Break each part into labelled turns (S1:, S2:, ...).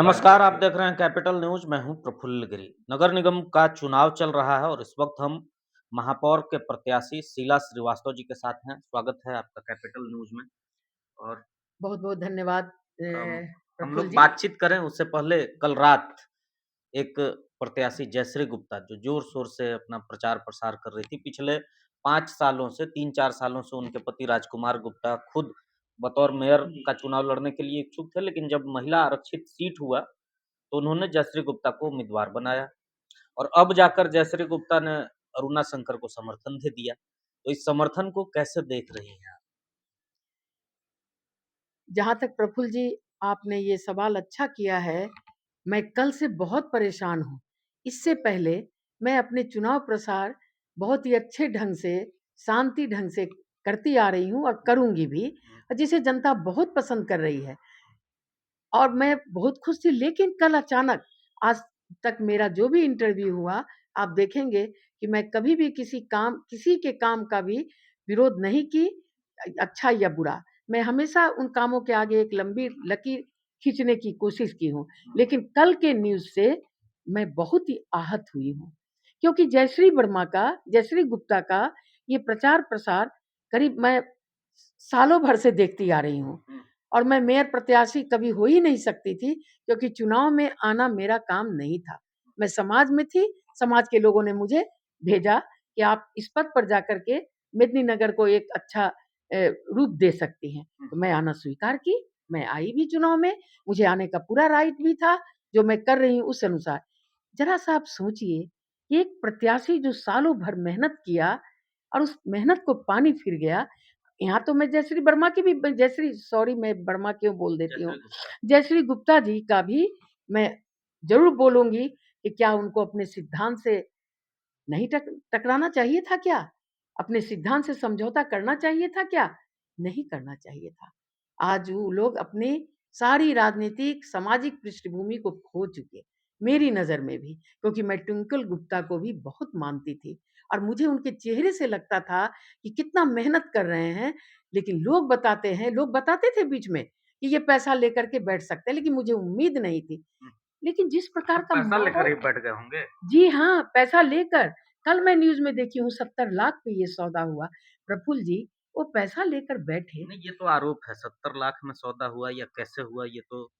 S1: नमस्कार, आप देख रहे हैं कैपिटल न्यूज़, मैं हूं प्रफुल्ल गिरी। नगर निगम का चुनाव चल रहा है और इस वक्त हम महापौर के प्रत्याशी शीला श्रीवास्तव जी के साथ हैं। स्वागत है आपका कैपिटल न्यूज़ में। और
S2: बहुत-बहुत धन्यवाद
S1: हम हम
S2: प्रफुल्ल
S1: लोग
S2: जी।
S1: बातचीत करें उससे पहले कल रात एक प्रत्याशी जयश्री गुप्ता जो ज़ोर-शोर से अपना प्रचार-प्रसार कर रही थी। पिछले 5 सालों से 3-4 सालों से उनके पति राजकुमार गुप्ता खुद बतौर मेयर का चुनाव लड़ने के लिए इच्छुक थे, लेकिन जब महिला आरक्षित सीट हुआ तो उन्होंने जयश्री गुप्ता को उम्मीदवार बनाया और अब जाकर जयश्री गुप्ता ने अरुणा शंकर को समर्थन दे दिया। तो इस समर्थन को कैसे देख रही हैं आप?
S2: जहाँ तक प्रफुल्ल जी आपने ये सवाल अच्छा किया है, मैं कल से बहुत परेशान हूँ। इससे पहले मैं अपने चुनाव प्रसार बहुत ही अच्छे ढंग से, शांति ढंग से करती आ रही हूँ और करूँगी भी, और जिसे जनता बहुत पसंद कर रही है और मैं बहुत खुश थी। लेकिन कल अचानक आज तक मेरा जो भी इंटरव्यू हुआ, आप देखेंगे कि मैं कभी भी किसी के काम का भी विरोध नहीं की, अच्छा या बुरा। मैं हमेशा उन कामों के आगे एक लंबी लकीर खींचने की कोशिश की हूँ। लेकिन कल के न्यूज़ से मैं बहुत ही आहत हुई हूँ, क्योंकि जयश्री गुप्ता का ये प्रचार-प्रसार करीब मैं सालों भर से देखती आ रही हूँ और मैं मेयर प्रत्याशी कभी हो ही नहीं सकती थी, क्योंकि चुनाव में आना मेरा काम नहीं था। मैं समाज में थी, समाज के लोगों ने मुझे भेजा कि आप इस पद पर जाकर के मेदिनीनगर को एक अच्छा रूप दे सकती हैं। तो मैं आना स्वीकार की, मैं आई भी चुनाव में, मुझे आने का पूरा राइट भी था, जो मैं कर रही हूँ उस अनुसार। ज़रा-सा आप सोचिए कि एक प्रत्याशी जो सालों भर मेहनत किया और उस मेहनत को पानी फिर गया। यहाँ तो मैं मैं वर्मा क्यों बोल देती हूँ।
S1: जयश्री गुप्ता।
S2: जयश्री गुप्ता जी का भी मैं ज़रूर बोलूँगी कि क्या उनको अपने सिद्धांत से नहीं टकराना चाहिए था क्या? अपने सिद्धांत से समझौता करना चाहिए था क्या? नहीं करना चाहिए था। आज वो लोग अपनी सारी राजनीतिक, सामाजिक पृष्ठभूमि को खो चुके, मेरी नज़र में भी, क्योंकि मैं ट्विंकल गुप्ता को भी बहुत मानती थी और मुझे उनके चेहरे से लगता था कि कितना मेहनत कर रहे हैं, लेकिन लोग बताते थे बीच में कि ये पैसा लेकर के बैठ सकते हैं, लेकिन मुझे उम्मीद नहीं थी। लेकिन जिस प्रकार
S1: सब
S2: का
S1: पैसा लेकर
S2: माहौल।
S1: ही बैठ गए होंगे।
S2: जी हाँ, पैसा लेकर। कल मैं न्यूज़ में देखी हूँ 70 लाख पे ये सौदा हुआ। प्रफुल्ल जी, वो पैसा लेकर बैठे।
S1: नहीं, ये तो आरोप है, 70 लाख में सौदा हुआ या कैसे हुआ ये तो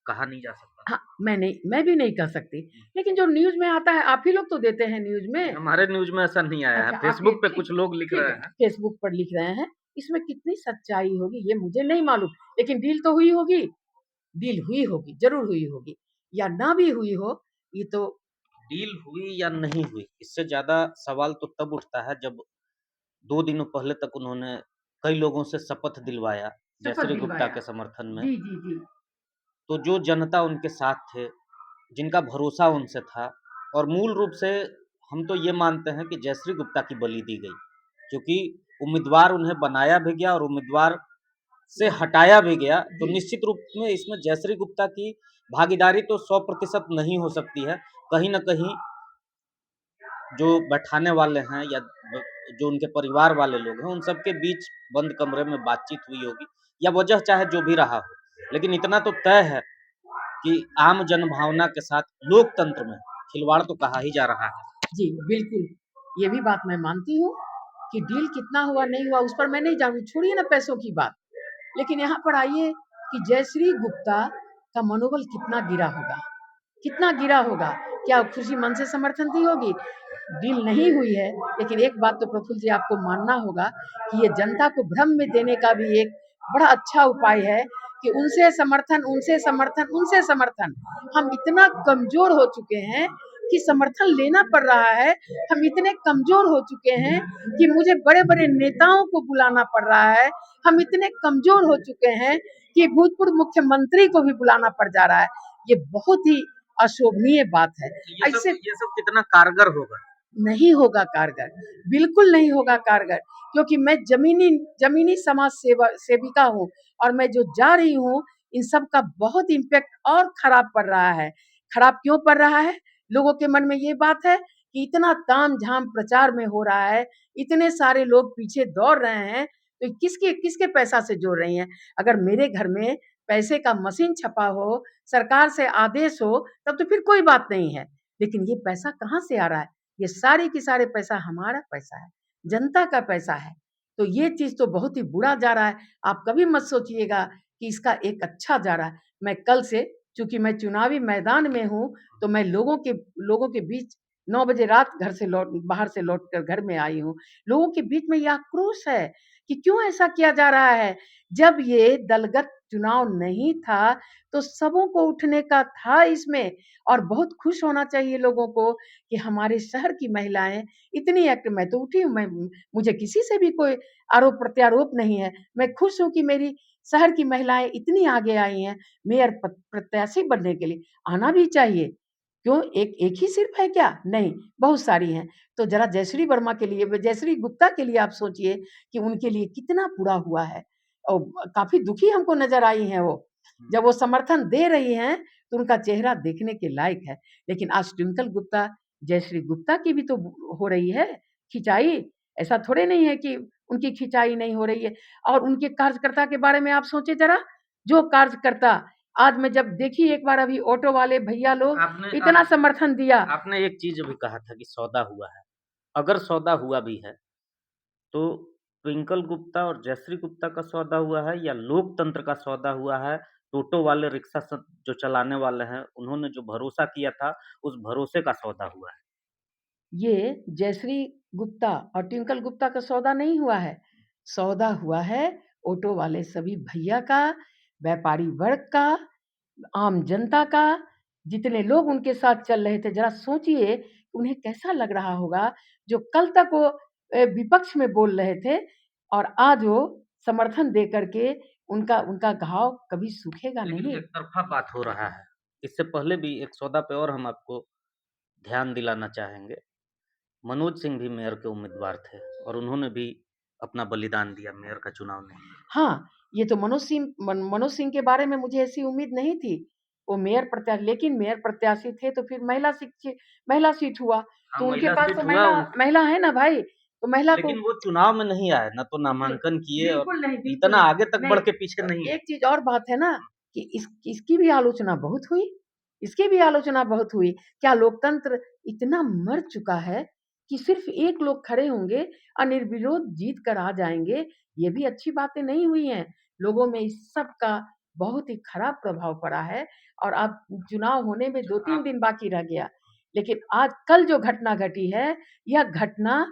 S1: कहा नहीं जा सकता।
S2: हाँ, मैं भी नहीं कह सकती, लेकिन जो न्यूज़ में आता है आप ही लोग तो देते हैं न्यूज़
S1: नहीं,
S2: में।
S1: हमारे न्यूज़ में ऐसा नहीं आया है।
S2: अच्छा, आप ही
S1: फेसबुक पे
S2: ठीक
S1: कुछ लोग लिख
S2: ठीक
S1: रहे
S2: है,
S1: हैं।
S2: फ़ेसबुक पर लिख रहे हैं। इसमें कितनी सच्चाई होगी ये मुझे नहीं मालूम, लेकिन डील हुई होगी, ज़रूर हुई होगी, या ना भी हुई हो, ये तो।
S1: डील हुई या नहीं हुई, इससे ज़्यादा सवाल तो तब उठता है जब 2 दिनों पहले तक उन्होंने कई लोगों से शपथ दिलवाया,
S2: शपथ
S1: जयश्री गुप्ता
S2: दिलवाया।
S1: के समर्थन में।
S2: जी, जी, जी।
S1: तो जो जनता उनके साथ थे, जिनका भरोसा उनसे था और मूल रूप से हम तो ये मानते हैं कि जयश्री गुप्ता की बलि दी गई, क्योंकि उम्मीदवार उन्हें बनाया भी गया और उम्मीदवार से हटाया भी गया, तो
S2: जी।
S1: निश्चित रूप में इसमें जयश्री गुप्ता की भागीदारी तो 100% नहीं हो सकती है। कहीं न कहीं जो बैठाने वाले हैं या जो उनके परिवार वाले लोग हैं, उन सबके बीच बंद कमरे में बातचीत हुई होगी या वजह चाहे जो भी रहा हो। लेकिन इतना तो तय है कि आम जनभावना के साथ लोकतंत्र में खिलवाड़ तो कहा ही जा रहा है।
S2: जी, बिल्कुल। ये भी बात मैं मानती हूँ कि डील कितना हुआ, नहीं हुआ, उस पर मैं नहीं जाऊँगी, छोड़िए ना पैसों की बात। लेकिन यहाँ पर आइए कि जयश्री गुप्ता का मनोबल कितना गिरा होगा? क्या खुशी मन से समर्थन दी होगी? डील नहीं हुई है, लेकिन एक बात तो प्रफुल्ल जी आपको मानना होगा कि ये जनता को भ्रम में देने का भी एक बड़ा अच्छा उपाय है कि उनसे समर्थन। हम इतना कमज़ोर हो चुके हैं कि समर्थन लेना पड़ रहा है। हम इतने कमज़ोर हो चुके हैं कि मुझे बड़े-बड़े नेताओं को बुलाना पड़ रहा है। हम इतने कमज़ोर हो चुके हैं कि भूतपूर्व मुख्यमंत्री को भी बुलाना पड़ जा रहा है। ये बहुत ही अशोभनीय बात है। ऐसे
S1: ये सब कितना कारगर होगा?
S2: नहीं होगा कारगर, बिल्कुल नहीं होगा कारगर, क्योंकि मैं ज़मीनी सेविका हूँ और मैं जो जा रही हूँ, इन सब का बहुत इम्पैक्ट और खराब पड़ रहा है। खराब क्यों पड़ रहा है? लोगों के मन में ये बात है कि इतना ताम-झाम प्रचार में हो रहा है, इतने सारे लोग पीछे दौड़ रहे हैं, तो किसके किसके पैसा से जोड़ रही हैं? अगर मेरे घर में पैसे का मशीन छपा हो, सरकार से आदेश हो, तब तो फिर कोई बात नहीं है। लेकिन ये पैसा कहाँ से आ रहा है? ये सारे के सारे पैसा हमारा पैसा है, जनता का पैसा है। तो ये चीज़ तो बहुत ही बुरा जा रहा है। आप कभी मत सोचिएगा कि इसका एक अच्छा जा रहा है। मैं कल से, चूँकि मैं चुनावी मैदान में हूँ, तो मैं लोगों के बीच 9 बजे रात बाहर से लौट कर घर में आई हूँ। लोगों के बीच में ये आक्रोश है कि क्यों ऐसा किया जा रहा है? जब ये दलगत चुनाव नहीं था, तो सबों को उठने का था इसमें, और बहुत खुश होना चाहिए लोगों को कि हमारे शहर की महिलाएँ इतनी एक्टिव। मैं तो उठी हूँ, मुझे किसी से भी कोई आरोप-प्रत्यारोप नहीं है। मैं खुश हूँ कि मेरी शहर की महिलाएँ इतनी आगे आई हैं, मेयर प्रत्याशी बनने के लिए। आना भी चाहिए। क्यों, एक एक ही सिर्फ है क्या? नहीं, बहुत सारी हैं। तो ज़रा जयश्री गुप्ता के लिए आप सोचिए कि उनके लिए कितना बुरा हुआ है, और काफ़ी दुखी हमको नज़र आई हैं वो। जब वो समर्थन दे रही हैं, तो उनका चेहरा देखने के लायक है। लेकिन आज ट्विंकल गुप्ता, जयश्री गुप्ता की भी तो हो रही है खिंचाई। ऐसा थोड़े नहीं है कि उनकी खिंचाई नहीं हो रही है। और उनके कार्यकर्ता के बारे में आप सोचिए ज़रा, जो कार्यकर्ता, आज मैं जब देखी एक बार अभी ऑटो वाले भैया लोग
S1: आपने
S2: इतना समर्थन दिया।
S1: आपने एक चीज़ अभी कहा था कि सौदा हुआ है। अगर सौदा हुआ भी है, तो ट्विंकल गुप्ता और जयश्री गुप्ता का सौदा हुआ है या लोकतंत्र का सौदा हुआ है? टोटो वाले, रिक्शा जो चलाने वाले हैं, उन्होंने जो भरोसा किया था, उस भरोसे का सौदा हुआ है।
S2: ये जयश्री गुप्ता और ट्विंकल गुप्ता का सौदा नहीं हुआ है। सौदा हुआ है ऑटो वाले सभी भैया का, व्यापारी वर्ग का, आम जनता का। जितने लोग उनके साथ चल रहे थे, ज़रा सोचिए उन्हें कैसा लग रहा होगा, जो कल तक वो विपक्ष में बोल रहे थे, और आज वो समर्थन दे कर के उनका उनका घाव कभी सूखेगा
S1: लेकिन
S2: नहीं।
S1: एक तरफ़ा बात हो रहा है। इससे पहले भी एक सौदा पे और हम आपको ध्यान दिलाना चाहेंगे। मनोज सिंह भी मेयर के उम्मीदवार थे और उन्होंने भी अपना बलिदान दिया मेयर का चुनाव नहीं लड़ा।
S2: हाँ, ये तो मनोज सिंह के बारे में मुझे ऐसी उम्मीद नहीं थी। वो लेकिन मेयर प्रत्याशी थे, तो फिर महिला सीट हुआ।
S1: हाँ,
S2: तो उनके
S1: महिला
S2: पास
S1: सीट
S2: तो
S1: हुआ
S2: महिला
S1: उन
S2: महिला है ना भाई, तो महिला को
S1: लेकिन वो चुनाव में नहीं आए, ना तो नामांकन किए और
S2: बिल्कुल नहीं, बिल्कुल
S1: इतना
S2: नहीं।
S1: आगे तक बढ़
S2: नहीं,
S1: के पीछे नहीं
S2: एक
S1: आए।
S2: चीज़ और बात है ना कि इसकी भी आलोचना बहुत हुई, इसकी भी आलोचना बहुत हुई। क्या लोकतंत्र इतना मर चुका है कि सिर्फ़ एक लोग खड़े होंगे और निर्विरोध जीत कर आ जाएँगे? ये भी अच्छी बातें नहीं हुई हैं। लोगों में इस सब का बहुत ही खराब प्रभाव पड़ा है, और अब चुनाव होने में
S1: जो
S2: 2-3
S1: आप
S2: दिन बाकी रह गया। लेकिन आज कल जो घटना घटी है, यह घटना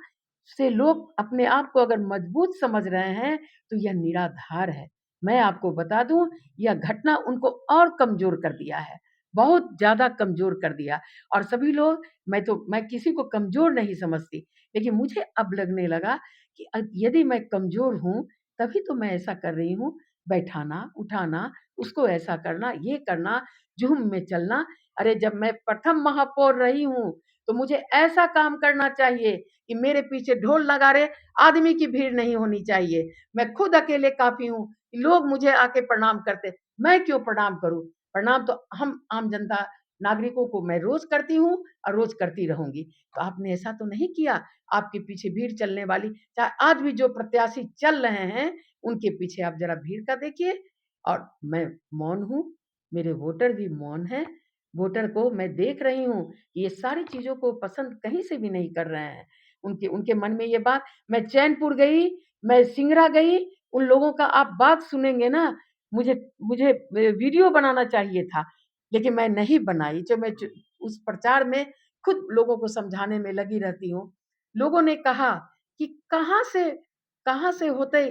S2: से लोग अपने आप को अगर मजबूत समझ रहे हैं, तो यह निराधार है। मैं आपको बता दूँ, यह घटना उनको और कमज़ोर कर दिया है, बहुत ज़्यादा कमज़ोर कर दिया। और सभी लोग, मैं किसी को कमज़ोर नहीं समझती, लेकिन मुझे अब लगने लगा कि यदि मैं कमज़ोर हूँ, तभी तो मैं ऐसा कर रही हूँ, बैठाना, उठाना, उसको ऐसा करना, ये करना, झुम में चलना। अरे जब मैं प्रथम महापौर रही हूँ, तो मुझे ऐसा काम करना चाहिए कि मेरे पीछे ढोल नगाड़े आदमी की भीड़ नहीं होनी चाहिए। मैं खुद अकेले काफ़ी हूँ, लोग मुझे आके प्रणाम करते, मैं क्यों प्रणाम करूँ? प्रणाम तो हम आम जनता नागरिकों को मैं रोज़ करती हूँ और रोज़ करती रहूँगी। तो आपने ऐसा तो नहीं किया, आपके पीछे भीड़ चलने वाली, चाहे आज भी जो प्रत्याशी चल रहे हैं, उनके पीछे आप ज़रा भीड़ का देखिए। और मैं मौन हूँ, मेरे वोटर भी मौन हैं। वोटर को मैं देख रही हूँ, ये सारी चीज़ों को पसंद कहीं से भी नहीं कर रहे हैं। उनके उनके मन में ये बात, मैं चैनपुर गई, मैं सिंगरा गई, उन लोगों का आप बात सुनेंगे ना, मुझे मुझे वीडियो बनाना चाहिए था, लेकिन मैं नहीं बनाई। जो मैं उस प्रचार में खुद लोगों को समझाने में लगी रहती हूँ। लोगों ने कहा कि कहाँ से होते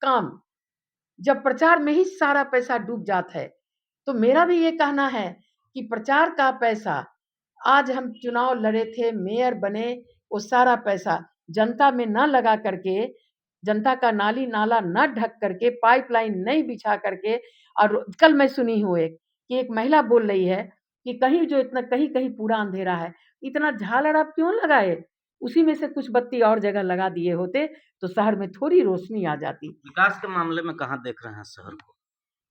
S2: काम, जब प्रचार में ही सारा पैसा डूब जाता है। तो मेरा भी ये कहना है कि प्रचार का पैसा, आज हम चुनाव लड़े थे, मेयर बने, वो सारा पैसा जनता में ना लगा करके, जनता का नाली-नाला ना ढक करके, पाइपलाइन नहीं बिछा करके, और कल मैं सुनी हूँ कि एक महिला बोल रही है कि कहीं-कहीं पूरा अंधेरा है, इतना झालर आप क्यों लगाए? उसी में से कुछ बत्ती और जगह लगा दिए होते, तो शहर में थोड़ी रोशनी आ जाती।
S1: विकास के मामले में कहाँ देख रहे हैं शहर को?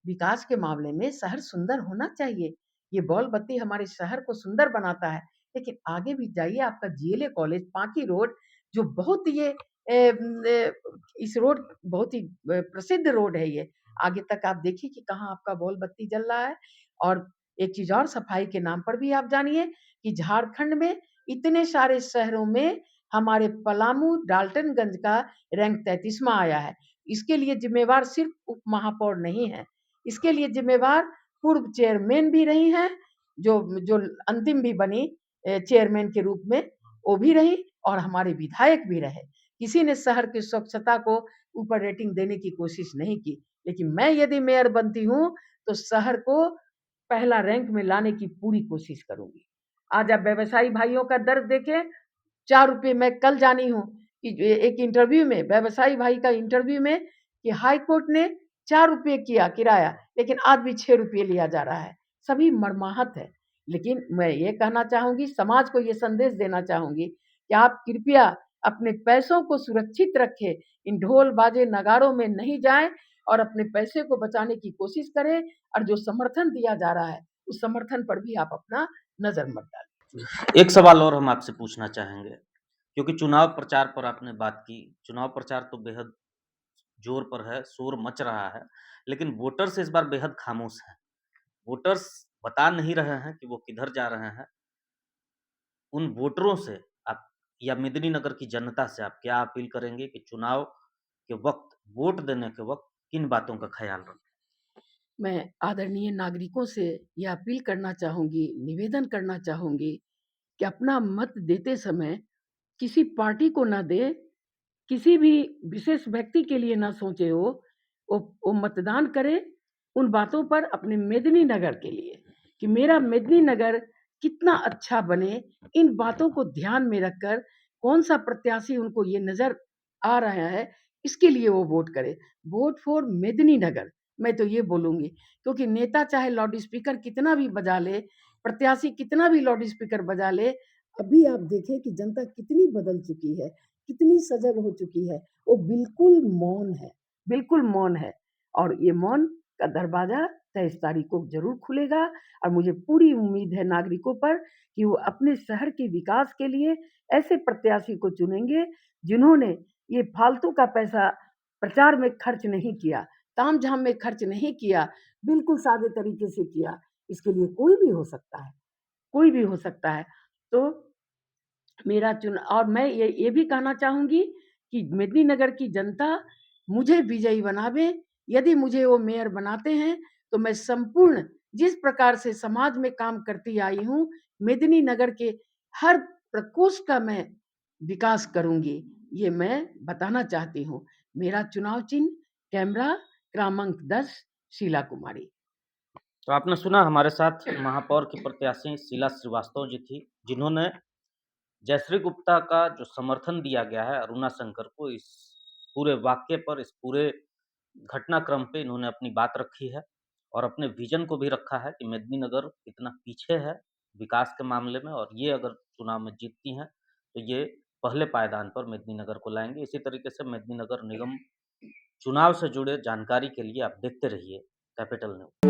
S2: विकास के मामले में शहर सुंदर होना चाहिए। ये बॉल बत्ती हमारे शहर को सुंदर बनाता है। लेकिन आगे भी जाइए, आपका जीएलए कॉलेज, पांकी रोड, जो बहुत ये इस रोड बहुत ही प्रसिद्ध रोड है ये। आगे तक आप देखिए कि कहाँ आपका बॉल बत्ती जल रहा है। और एक चीज़ और, सफाई के नाम पर भी आप जानिए कि झारखंड में इतने सारे शहरों में हमारे पलामू, डाल्टनगंज का रैंक 33वां आया है। इसके लिए ज़िम्मेवार सिर्फ़ उप महापौर नहीं हैं, इसके लिए ज़िम्मेवार पूर्व चेयरमैन भी रही हैं, जो जो अंतिम भी बनी चेयरमैन के रूप में, वो भी रही, और हमारे विधायक भी रहे। किसी ने शहर की स्वच्छता को ऊपर रेटिंग देने की कोशिश नहीं की, लेकिन मैं यदि मेयर बनती हूँ, तो शहर को पहला रैंक में लाने की पूरी कोशिश करूँगी। आज आप व्यवसायी भाइयों का दर्द देखें, 4 रुपए मैं कल जानी हूँ कि एक इंटरव्यू में, व्यवसायी भाई का इंटरव्यू में, कि हाई कोर्ट ने 4 रुपए किया किराया, लेकिन आज भी 6 रुपए लिया जा रहा है। सभी मर्माहत है। लेकिन मैं ये कहना चाहूँगी, समाज को ये संदेश देना चाहूँगी कि आप कृपया अपने पैसों को सुरक्षित रखें, इन ढोल, बाजे, नगाड़ों में नहीं जाएँ और अपने पैसे को बचाने की कोशिश करें, और जो समर्थन दिया जा रहा है, उस समर्थन पर भी आप अपना नज़र मत डालिए।
S1: एक सवाल और हम आपसे पूछना चाहेंगे, क्योंकि चुनाव प्रचार पर आपने बात की। चुनाव प्रचार तो बेहद ज़ोर पर है, शोर मच रहा है, लेकिन वोटर्स इस बार बेहद खामोश हैं। वोटर्स बता नहीं रहे हैं कि वो किधर जा रहे हैं। उन वोटरों से आप या मेदिनीनगर की जनता से आप क्या अपील करेंगे कि चुनाव के वक़्त, वोट देने के वक़्त किन बातों का ख़्याल रखें?
S2: मैं आदरणीय नागरिकों से ये अपील करना चाहूँगी, निवेदन करना चाहूँगी कि अपना मत देते समय किसी पार्टी को ना दें, किसी भी विशेष व्यक्ति के लिए ना सोचे वो मतदान करें उन बातों पर अपने मेदिनीनगर के लिए, कि मेरा मेदिनीनगर कितना अच्छा बने, इन बातों को ध्यान में रखकर कौन-सा प्रत्याशी उनको ये नज़र आ रहा है, इसके लिए वो वोट करें। वोट फॉर मेदिनीनगर, मैं तो ये बोलूँगी, क्योंकि नेता चाहे लाउड स्पीकर कितना भी बजा ले, प्रत्याशी कितना भी लाउड स्पीकर बजा ले, अभी आप देखें कि जनता कितनी बदल चुकी है, कितनी सजग हो चुकी है। वो बिल्कुल मौन है, बिल्कुल मौन है, और ये मौन का दरवाज़ा 23 तारीख को ज़रूर खुलेगा, और मुझे पूरी उम्मीद है नागरिकों पर कि वो अपने शहर के विकास के लिए ऐसे प्रत्याशी को चुनेंगे, जिन्होंने ये फालतू का पैसा प्रचार में खर्च नहीं किया, तामझाम में खर्च नहीं किया, बिल्कुल सादे तरीके से किया। इसके लिए कोई भी हो सकता है, कोई भी हो सकता है। तो मेरा चुन और मैं ये भी कहना चाहूँगी कि मेदिनीनगर की जनता मुझे विजयी बनावे। यदि मुझे वो मेयर बनाते हैं, तो मैं संपूर्ण जिस प्रकार से समाज में काम करती आई हूँ, मेदिनीनगर के हर प्रकोष्ठ का मैं विकास करूँगी, ये मैं बताना चाहती हूँ। मेरा चुनाव चिन्ह कैमरा क्रमांक 10 शीला कुमारी।
S1: तो आपने सुना, हमारे साथ महापौर की प्रत्याशी शीला श्रीवास्तव जी थी, जिन्होंने जयश्री गुप्ता का जो समर्थन दिया गया है अरुणा शंकर को, इस पूरे वाक़ये पर, इस पूरे घटनाक्रम पे इन्होंने अपनी बात रखी है और अपने विज़न को भी रखा है कि मेदिनीनगर कितना पीछे है विकास के मामले में, और ये अगर चुनाव में जीतती हैं, तो ये पहले पायदान पर मेदिनीनगर को लाएँगे। इसी तरीके से मेदिनीनगर निगम चुनाव से जुड़े जानकारी के लिए आप देखते रहिए कैपिटल न्यूज़।